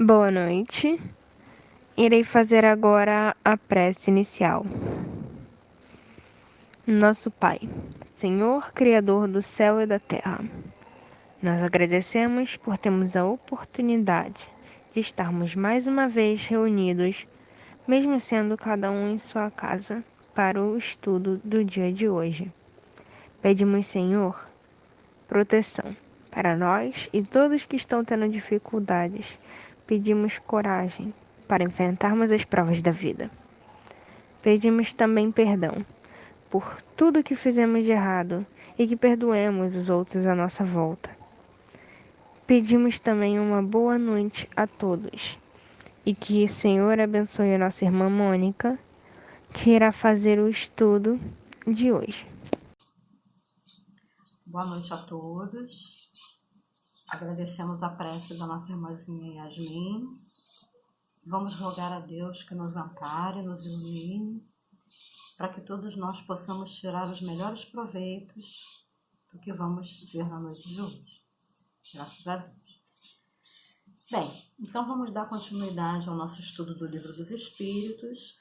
Boa noite. Irei fazer agora a prece inicial. Nosso Pai, Senhor, Criador do céu e da terra, nós agradecemos por termos a oportunidade de estarmos mais uma vez reunidos, mesmo sendo cada um em sua casa, para o estudo do dia de hoje. Pedimos, Senhor, proteção para nós e todos que estão tendo dificuldades. Pedimos coragem para enfrentarmos as provas da vida. Pedimos também perdão por tudo que fizemos de errado e que perdoemos os outros à nossa volta. Pedimos também uma boa noite a todos e que o Senhor abençoe a nossa irmã Mônica, que irá fazer o estudo de hoje. Boa noite a todos. Agradecemos a prece da nossa irmãzinha Yasmin. Vamos rogar a Deus que nos ampare, nos ilumine, para que todos nós possamos tirar os melhores proveitos do que vamos ver na noite de hoje. Graças a Deus. Bem, então vamos dar continuidade ao nosso estudo do Livro dos Espíritos.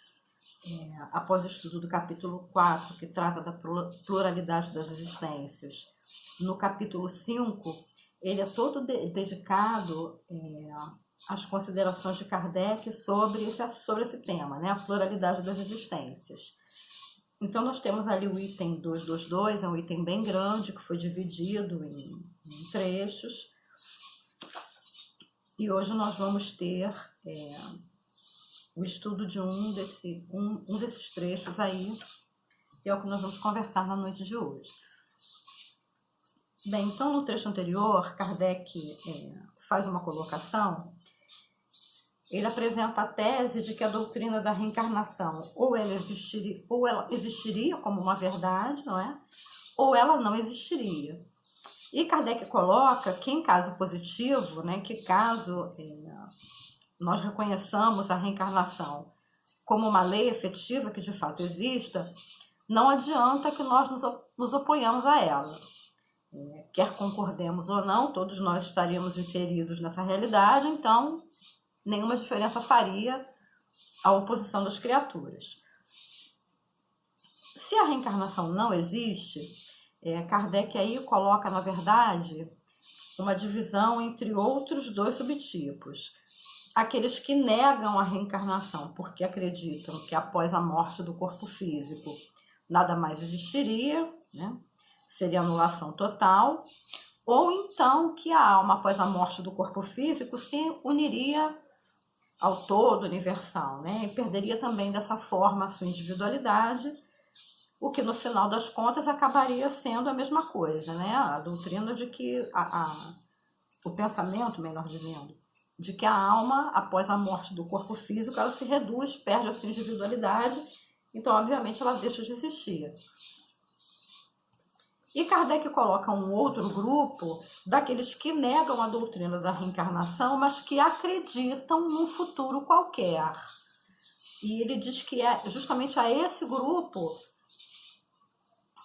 Após o estudo do capítulo 4, que trata da pluralidade das existências, no capítulo 5, ele é todo dedicado às considerações de Kardec sobre esse tema, né? A pluralidade das existências. Então, nós temos ali o item 222, é um item bem grande, que foi dividido em trechos. E hoje nós vamos ter o estudo de um desses trechos aí, que é o que nós vamos conversar na noite de hoje. Bem, então no trecho anterior, Kardec faz uma colocação. Ele apresenta a tese de que a doutrina da reencarnação ou ela existiria como uma verdade, não é? Ou ela não existiria. E Kardec coloca que em caso positivo, né, que caso nós reconheçamos a reencarnação como uma lei efetiva que de fato exista, não adianta que nós nos oponhamos a ela. Quer concordemos ou não, todos nós estaríamos inseridos nessa realidade, então nenhuma diferença faria a oposição das criaturas. Se a reencarnação não existe, Kardec aí coloca, na verdade, uma divisão entre outros dois subtipos. Aqueles que negam a reencarnação porque acreditam que após a morte do corpo físico nada mais existiria, né? Seria anulação total, ou então que a alma após a morte do corpo físico se uniria ao todo universal, né? E perderia também dessa forma a sua individualidade, o que no final das contas acabaria sendo a mesma coisa, né? A doutrina de que o pensamento, melhor dizendo, de que a alma, após a morte do corpo físico, ela se reduz, perde a sua individualidade, então, obviamente, ela deixa de existir. E Kardec coloca um outro grupo daqueles que negam a doutrina da reencarnação, mas que acreditam num futuro qualquer. E ele diz que é justamente a esse grupo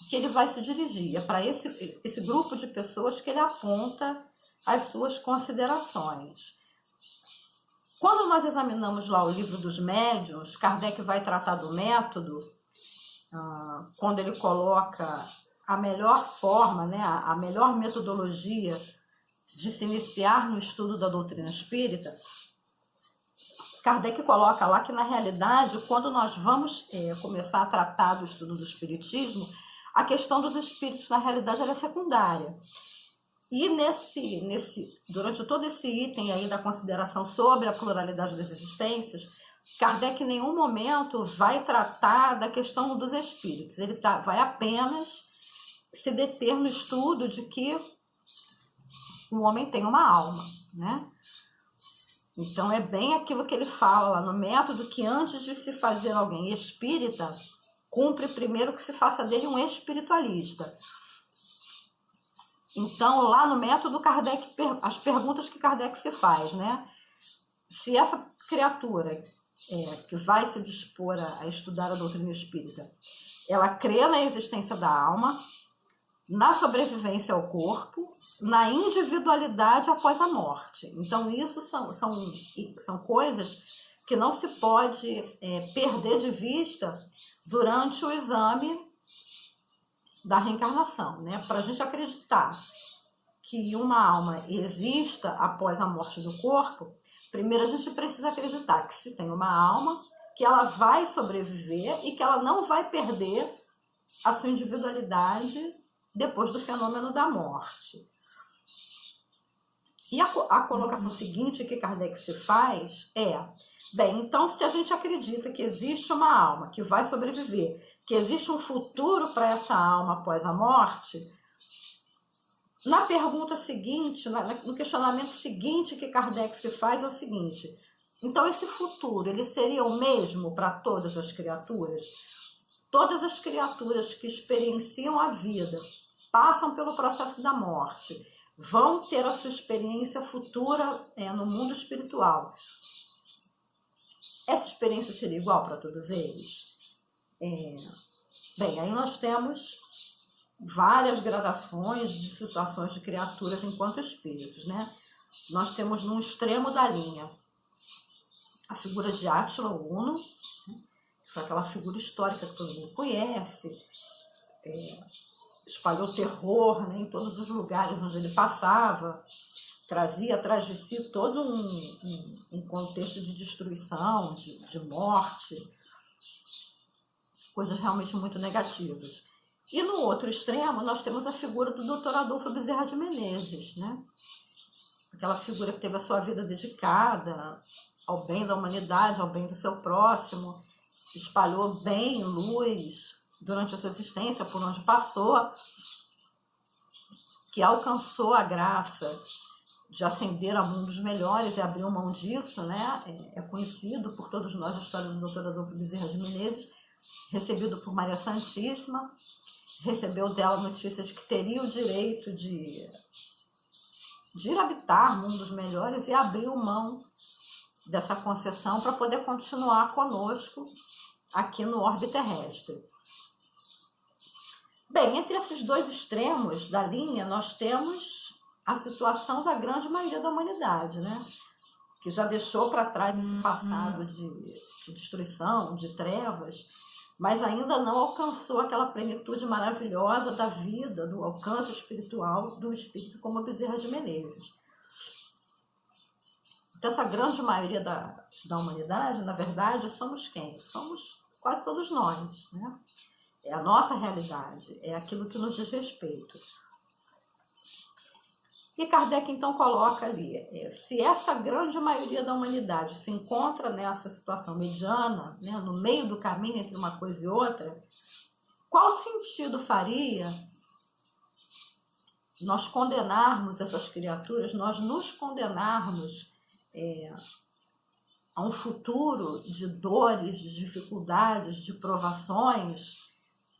que ele vai se dirigir, é para esse grupo de pessoas que ele aponta as suas considerações. Quando nós examinamos lá o livro dos médiuns, Kardec vai tratar do método, quando ele coloca a melhor forma, né, a melhor metodologia de se iniciar no estudo da doutrina espírita. Kardec coloca lá que, na realidade, quando nós vamos começar a tratar do estudo do espiritismo, a questão dos espíritos, na realidade, ela é secundária. E durante todo esse item aí da consideração sobre a pluralidade das existências, Kardec em nenhum momento vai tratar da questão dos espíritos. Ele vai apenas se deter no estudo de que o homem tem uma alma, né? Então é bem aquilo que ele fala lá no método, que antes de se fazer alguém espírita, cumpre primeiro que se faça dele um espiritualista. Então, lá no método, Kardec, as perguntas que Kardec se faz, né? Se essa criatura que vai se dispor a estudar a doutrina espírita, ela crê na existência da alma, na sobrevivência ao corpo, na individualidade após a morte. Então, isso são coisas que não se pode perder de vista durante o exame da reencarnação, né? Para a gente acreditar que uma alma exista após a morte do corpo, primeiro a gente precisa acreditar que se tem uma alma, que ela vai sobreviver e que ela não vai perder a sua individualidade depois do fenômeno da morte. E a colocação seguinte que Kardec se faz é: bem, então se a gente acredita que existe uma alma que vai sobreviver, que existe um futuro para essa alma após a morte, na pergunta seguinte, no questionamento seguinte que Kardec se faz é o seguinte: então esse futuro, ele seria o mesmo para todas as criaturas? Todas as criaturas que experienciam a vida, passam pelo processo da morte, vão ter a sua experiência futura no mundo espiritual. Essa experiência seria igual para todos eles? Bem, aí nós temos várias gradações de situações de criaturas enquanto espíritos, né? Nós temos num extremo da linha a figura de Átila Uno, que foi aquela figura histórica que todo mundo conhece, espalhou terror, né, em todos os lugares onde ele passava, trazia atrás de si todo um contexto de destruição, de morte, coisas realmente muito negativas. E no outro extremo, nós temos a figura do Dr. Adolfo Bezerra de Menezes, né? Aquela figura que teve a sua vida dedicada ao bem da humanidade, ao bem do seu próximo, espalhou bem, luz, durante a sua existência, por onde passou, que alcançou a graça de ascender a mundos melhores e abriu mão disso, né? É conhecido por todos nós a história do Dr. Adolfo Bezerra de Menezes, recebido por Maria Santíssima, recebeu dela notícia de que teria o direito de ir habitar mundos melhores e abriu mão dessa concessão para poder continuar conosco aqui no orbe terrestre. Bem, entre esses dois extremos da linha, nós temos a situação da grande maioria da humanidade, né? Que já deixou para trás esse passado de destruição, de trevas, mas ainda não alcançou aquela plenitude maravilhosa da vida, do alcance espiritual do espírito como Bezerra de Menezes. Então, essa grande maioria da humanidade, na verdade, somos quem? Somos quase todos nós, né? É a nossa realidade, é aquilo que nos diz respeito. E Kardec, então, coloca ali, se essa grande maioria da humanidade se encontra nessa situação mediana, né, no meio do caminho entre uma coisa e outra, qual sentido faria nós condenarmos essas criaturas, nós nos condenarmos a um futuro de dores, de dificuldades, de provações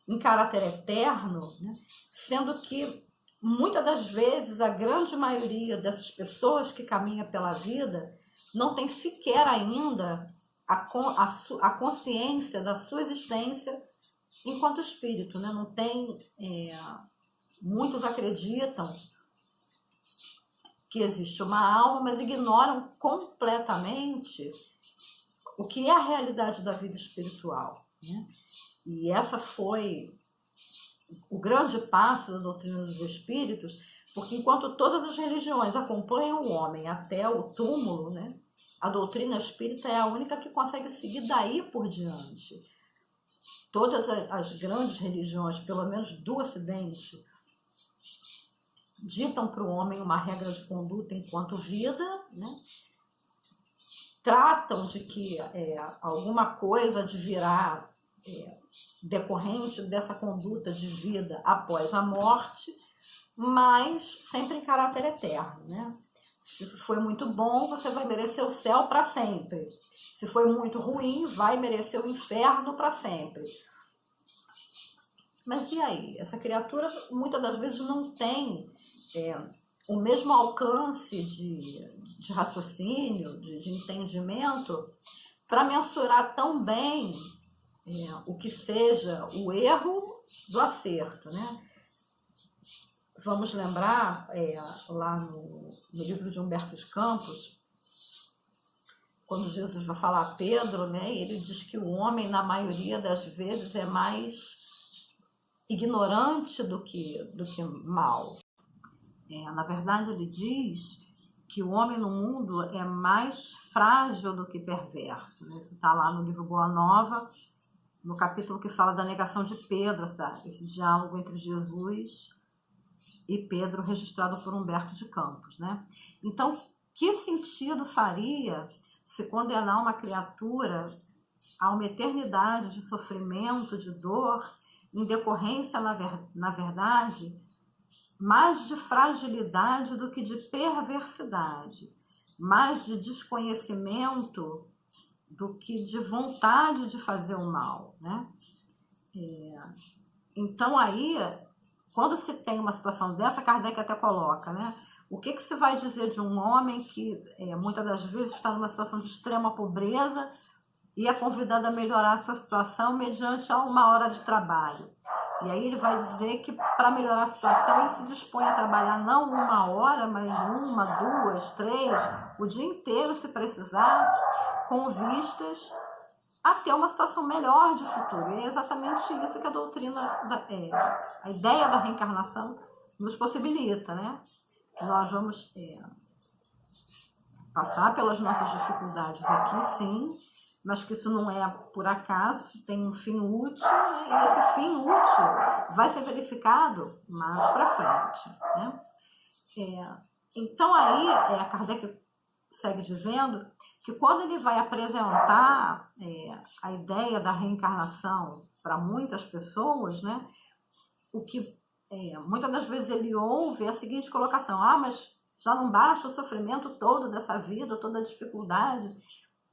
em caráter eterno, né? Sendo que muitas das vezes a grande maioria dessas pessoas que caminha pela vida não tem sequer ainda a consciência da sua existência enquanto espírito, né? Não tem, muitos acreditam que existe uma alma, mas ignoram completamente o que é a realidade da vida espiritual, né? E essa foi o grande passo da doutrina dos espíritos, porque enquanto todas as religiões acompanham o homem até o túmulo, né, a doutrina espírita é a única que consegue seguir daí por diante. Todas as grandes religiões, pelo menos do Ocidente, ditam para o homem uma regra de conduta enquanto vida, né? Tratam de que alguma coisa advirá decorrente dessa conduta de vida após a morte, mas sempre em caráter eterno, né? Se foi muito bom, você vai merecer o céu para sempre. Se foi muito ruim, vai merecer o inferno para sempre. Mas e aí? Essa criatura muitas das vezes não tem o mesmo alcance de raciocínio, de entendimento, para mensurar tão bem o que seja o erro do acerto, né? vamos lembrar, lá no livro de Humberto de Campos, quando Jesus vai falar a Pedro, né, ele diz que o homem, na maioria das vezes, é mais ignorante do que mau. Na verdade, ele diz que o homem no mundo é mais frágil do que perverso. Né? Isso está lá no livro Boa Nova, no capítulo que fala da negação de Pedro, esse diálogo entre Jesus e Pedro, registrado por Humberto de Campos. Né? Então, que sentido faria se condenar uma criatura a uma eternidade de sofrimento, de dor, em decorrência, na verdade, mais de fragilidade do que de perversidade, mais de desconhecimento do que de vontade de fazer o mal, né? Então aí, quando se tem uma situação dessa, Kardec até coloca, né? O que se vai dizer de um homem que muitas das vezes está numa situação de extrema pobreza e é convidado a melhorar a sua situação mediante uma hora de trabalho? E aí ele vai dizer que para melhorar a situação ele se dispõe a trabalhar não 1 hora, mas 1, 2, 3, o dia inteiro se precisar, com vistas a ter uma situação melhor de futuro. E é exatamente isso que a doutrina, a ideia da reencarnação nos possibilita, né? Nós vamos passar pelas nossas dificuldades aqui, sim, mas que isso não é por acaso, isso tem um fim útil, né? E esse fim útil vai ser verificado mais para frente, né? Então aí, a Kardec segue dizendo que quando ele vai apresentar a ideia da reencarnação para muitas pessoas, né, o que muitas das vezes ele ouve é a seguinte colocação: mas já não basta o sofrimento todo dessa vida, toda a dificuldade,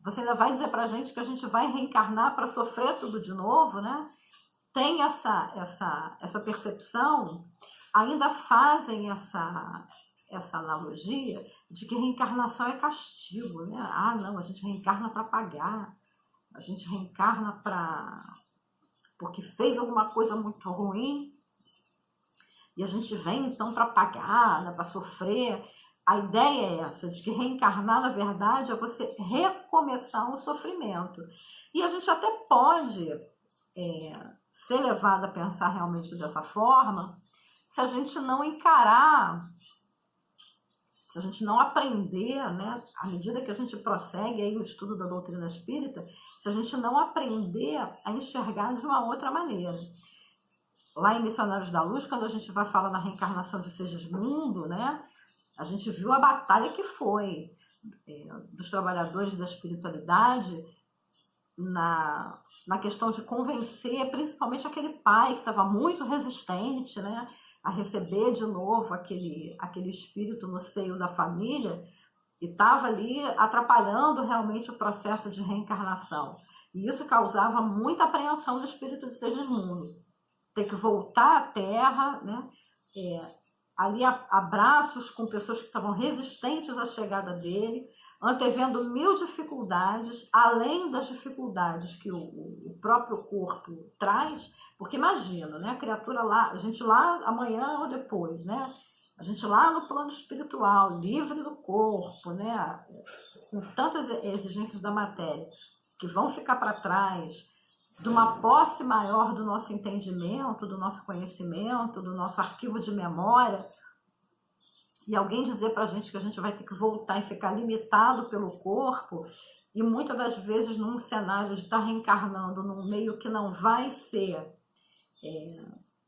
você ainda vai dizer para a gente que a gente vai reencarnar para sofrer tudo de novo, né? Tem essa percepção, ainda fazem essa analogia de que reencarnação é castigo, né? Ah, não, a gente reencarna para pagar, a gente reencarna porque fez alguma coisa muito ruim e a gente vem então para pagar, né, para sofrer. A ideia é essa, de que reencarnar, na verdade, é você recomeçar um sofrimento. E a gente até pode ser levado a pensar realmente dessa forma, se a gente não encarar, se a gente não aprender, né, à medida que a gente prossegue aí o estudo da doutrina espírita, se a gente não aprender a enxergar de uma outra maneira. Lá em Missionários da Luz, quando a gente vai falar na reencarnação de Segismundo, né, a gente viu a batalha que foi dos trabalhadores da espiritualidade na questão de convencer, principalmente aquele pai que estava muito resistente, né, a receber de novo aquele espírito no seio da família e estava ali atrapalhando realmente o processo de reencarnação. E isso causava muita apreensão do espírito de Segismundo. Ter que voltar à Terra, né, ali abraços com pessoas que estavam resistentes à chegada dele, antevendo 1000 dificuldades, além das dificuldades que o próprio corpo traz, porque imagina, né, a criatura lá, a gente lá amanhã ou depois, né, a gente lá no plano espiritual, livre do corpo, né, com tantas exigências da matéria, que vão ficar para trás, de uma posse maior do nosso entendimento, do nosso conhecimento, do nosso arquivo de memória, e alguém dizer para a gente que a gente vai ter que voltar e ficar limitado pelo corpo, e muitas das vezes num cenário de estar reencarnando num meio que não vai ser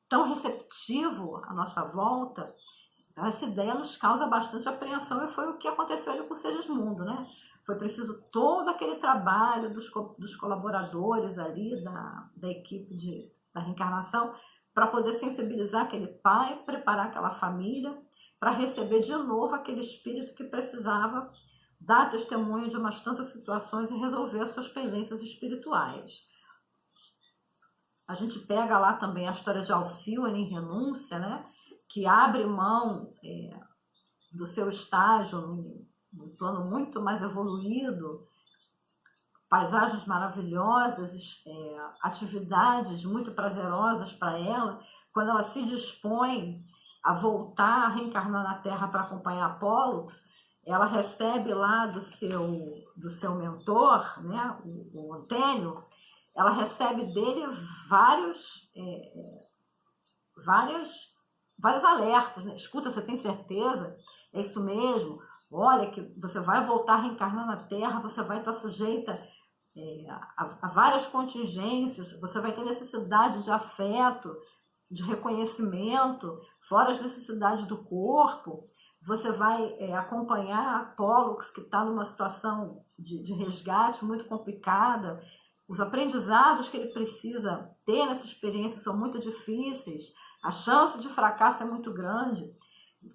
tão receptivo à nossa volta, essa ideia nos causa bastante apreensão, e foi o que aconteceu ali com o Segismundo, né? Foi preciso todo aquele trabalho dos colaboradores ali, da equipe da reencarnação, para poder sensibilizar aquele pai, preparar aquela família, para receber de novo aquele espírito que precisava dar testemunho de umas tantas situações e resolver suas pendências espirituais. A gente pega lá também a história de Alcíone em Renúncia, né? Que abre mão do seu estágio num plano muito mais evoluído, paisagens maravilhosas, atividades muito prazerosas para ela, quando ela se dispõe a voltar, a reencarnar na Terra para acompanhar Pollux, ela recebe lá do seu mentor, né, o Antênio, ela recebe dele vários alertas, né? Escuta, você tem certeza? É isso mesmo? Olha, que você vai voltar a reencarnar na Terra, você vai estar sujeita a várias contingências, você vai ter necessidade de afeto, de reconhecimento, fora as necessidades do corpo. Você vai acompanhar Pollux, que está numa situação de resgate muito complicada. Os aprendizados que ele precisa ter nessa experiência são muito difíceis. A chance de fracasso é muito grande.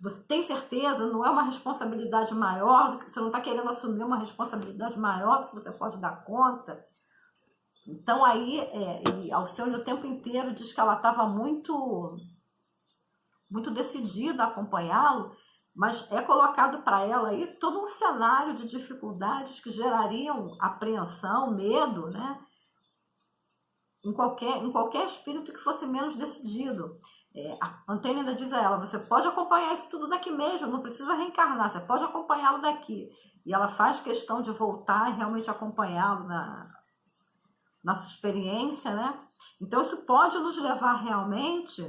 Você tem certeza? Não é uma responsabilidade maior? Você não está querendo assumir uma responsabilidade maior do que você pode dar conta? Então aí, e Alcione o tempo inteiro diz que ela estava muito decidida a acompanhá-lo, mas é colocado para ela aí todo um cenário de dificuldades que gerariam apreensão, medo, né? Em qualquer espírito que fosse menos decidido. A Antênia ainda diz a ela, você pode acompanhar isso tudo daqui mesmo, não precisa reencarnar, você pode acompanhá-lo daqui. E ela faz questão de voltar e realmente acompanhá-lo na nossa experiência, né? Então isso pode nos levar realmente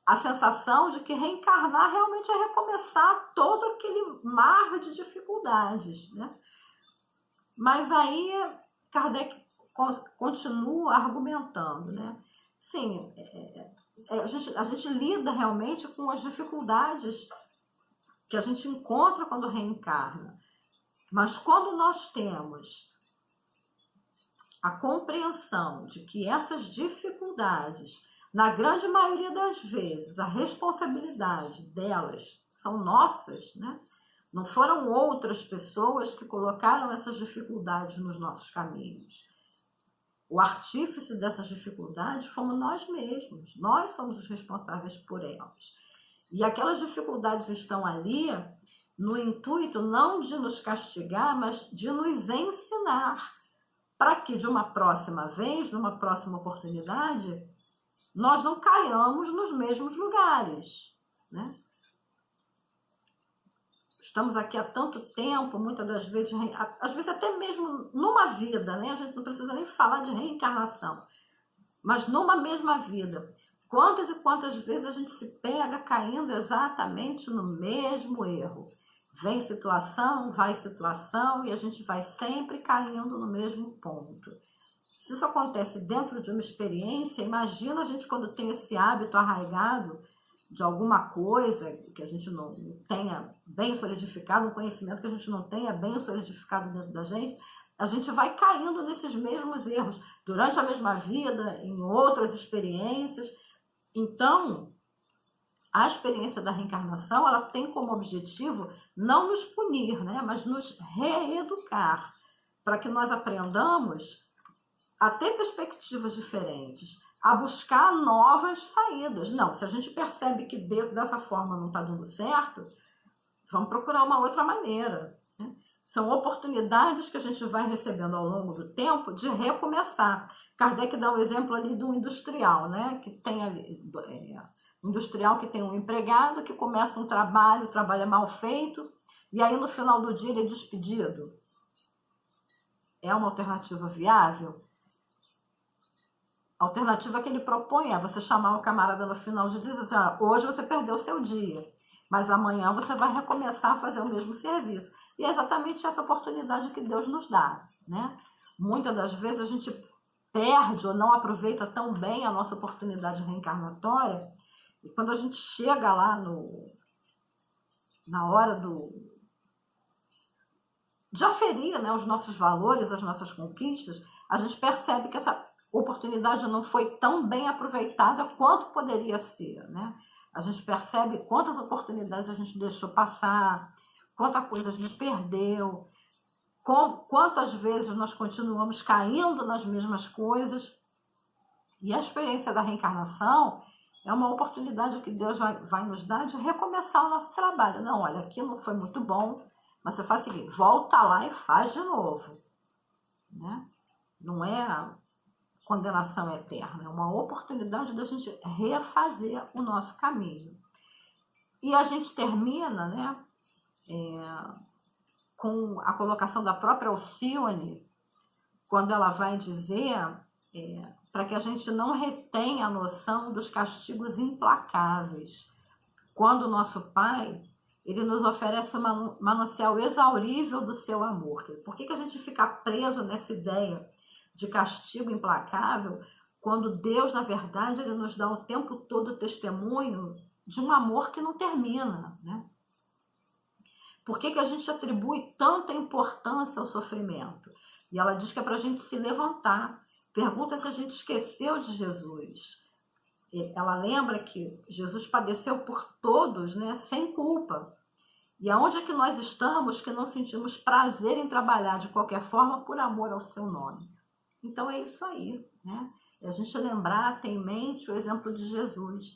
à sensação de que reencarnar realmente é recomeçar todo aquele mar de dificuldades, né? Mas aí Kardec continua argumentando, né? Sim, a gente lida realmente com as dificuldades que a gente encontra quando reencarna. Mas quando nós temos a compreensão de que essas dificuldades, na grande maioria das vezes, a responsabilidade delas são nossas, né? Não foram outras pessoas que colocaram essas dificuldades nos nossos caminhos. O artífice dessas dificuldades fomos nós mesmos. Nós somos os responsáveis por elas. E aquelas dificuldades estão ali no intuito não de nos castigar, mas de nos ensinar, para que de uma próxima vez, numa próxima oportunidade, nós não caiamos nos mesmos lugares, né? Estamos aqui há tanto tempo, muitas das vezes, às vezes até mesmo numa vida, né? A gente não precisa nem falar de reencarnação, mas numa mesma vida. Quantas e quantas vezes a gente se pega caindo exatamente no mesmo erro? Vem situação, vai situação, e a gente vai sempre caindo no mesmo ponto. Se isso acontece dentro de uma experiência, imagina a gente quando tem esse hábito arraigado de alguma coisa que a gente não tenha bem solidificado, um conhecimento que a gente não tenha bem solidificado dentro da gente, a gente vai caindo nesses mesmos erros durante a mesma vida, em outras experiências. Então, a experiência da reencarnação, ela tem como objetivo não nos punir, né, mas nos reeducar, para que nós aprendamos a ter perspectivas diferentes, a buscar novas saídas. Não, se a gente percebe que dessa forma não está dando certo, vamos procurar uma outra maneira, né? São oportunidades que a gente vai recebendo ao longo do tempo de recomeçar. Kardec dá um exemplo ali do industrial, né? Que tem ali, industrial que tem um empregado que começa um trabalho, o trabalho é mal feito, e aí no final do dia ele é despedido. É uma alternativa viável? A alternativa que ele propõe é você chamar o camarada no final de dia e dizer assim, hoje você perdeu o seu dia, mas amanhã você vai recomeçar a fazer o mesmo serviço. E é exatamente essa oportunidade que Deus nos dá, né? Muitas das vezes a gente perde ou não aproveita tão bem a nossa oportunidade reencarnatória, e quando a gente chega lá na hora de aferir, né, os nossos valores, as nossas conquistas, a gente percebe que essa oportunidade não foi tão bem aproveitada quanto poderia ser, né? A gente percebe quantas oportunidades a gente deixou passar, quanta coisa a gente perdeu, quantas vezes nós continuamos caindo nas mesmas coisas. E a experiência da reencarnação é uma oportunidade que Deus vai nos dar de recomeçar o nosso trabalho. Não, olha, aqui não foi muito bom, mas você faz o seguinte, volta lá e faz de novo, né? Não é condenação eterna, é uma oportunidade da gente refazer o nosso caminho. E a gente termina, né, com a colocação da própria Alcione, quando ela vai dizer para que a gente não retenha a noção dos castigos implacáveis. Quando o nosso Pai, ele nos oferece um manancial exaurível do seu amor. Por que a gente fica preso nessa ideia de castigo implacável, quando Deus, na verdade, ele nos dá o tempo todo testemunho de um amor que não termina, né? Por que a gente atribui tanta importância ao sofrimento? E ela diz que é para a gente se levantar. Pergunta se a gente esqueceu de Jesus. Ela lembra que Jesus padeceu por todos, né, sem culpa. E aonde é que nós estamos que não sentimos prazer em trabalhar de qualquer forma por amor ao seu nome? Então é isso aí, né? É a gente lembrar, ter em mente o exemplo de Jesus.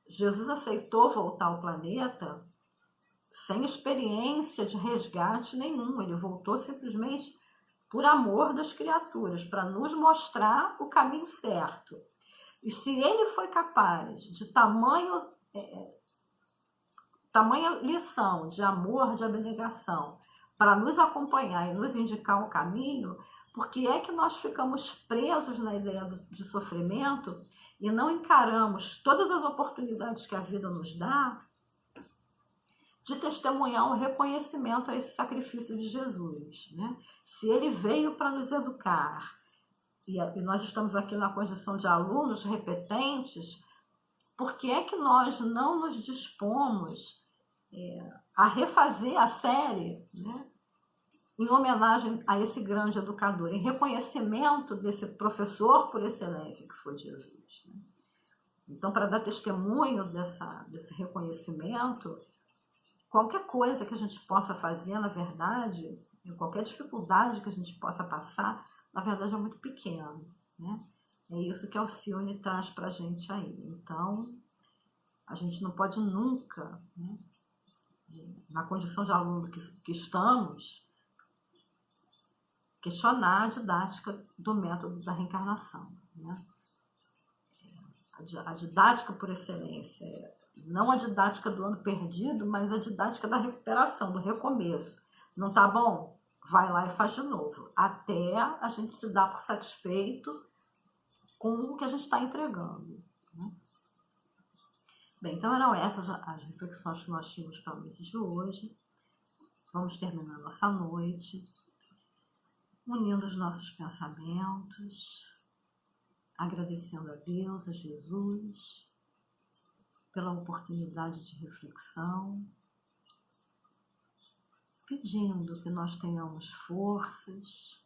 Jesus aceitou voltar ao planeta sem experiência de resgate nenhum. Ele voltou simplesmente por amor das criaturas, para nos mostrar o caminho certo. E se ele foi capaz de tamanha lição de amor, de abnegação, para nos acompanhar e nos indicar o caminho, por que é que nós ficamos presos na ideia de sofrimento e não encaramos todas as oportunidades que a vida nos dá de testemunhar um reconhecimento a esse sacrifício de Jesus, né? Se ele veio para nos educar, e nós estamos aqui na condição de alunos repetentes, por que é que nós não nos dispomos a refazer a série, né, em homenagem a esse grande educador, em reconhecimento desse professor por excelência que foi Jesus, né? Então, para dar testemunho desse reconhecimento, qualquer coisa que a gente possa fazer, na verdade, qualquer dificuldade que a gente possa passar, na verdade é muito pequeno, né? É isso que a Alcione traz para a gente aí. Então, a gente não pode nunca, né, na condição de aluno que estamos, questionar a didática do método da reencarnação, né? A didática por excelência, não a didática do ano perdido, mas a didática da recuperação, do recomeço. Não tá bom? Vai lá e faz de novo, até a gente se dar por satisfeito com o que a gente está entregando, né? Bem, então eram essas as reflexões que nós tínhamos para a noite de hoje. Vamos terminar nossa noite unindo os nossos pensamentos, agradecendo a Deus, a Jesus, pela oportunidade de reflexão, pedindo que nós tenhamos forças,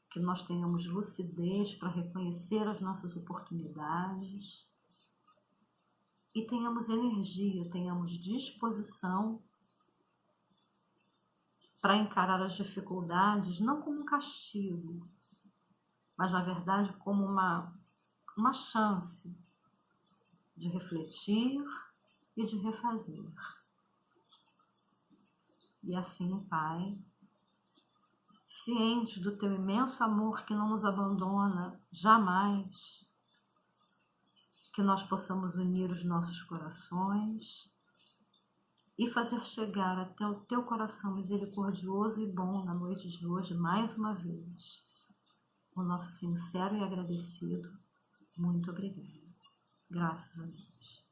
que nós tenhamos lucidez para reconhecer as nossas oportunidades e tenhamos energia, tenhamos disposição para encarar as dificuldades não como um castigo, mas na verdade como uma chance de refletir e de refazer. E assim, Pai, cientes do Teu imenso amor que não nos abandona jamais, que nós possamos unir os nossos corações e fazer chegar até o Teu coração misericordioso e bom na noite de hoje, mais uma vez, o nosso sincero e agradecido muito obrigado. Graças a Deus.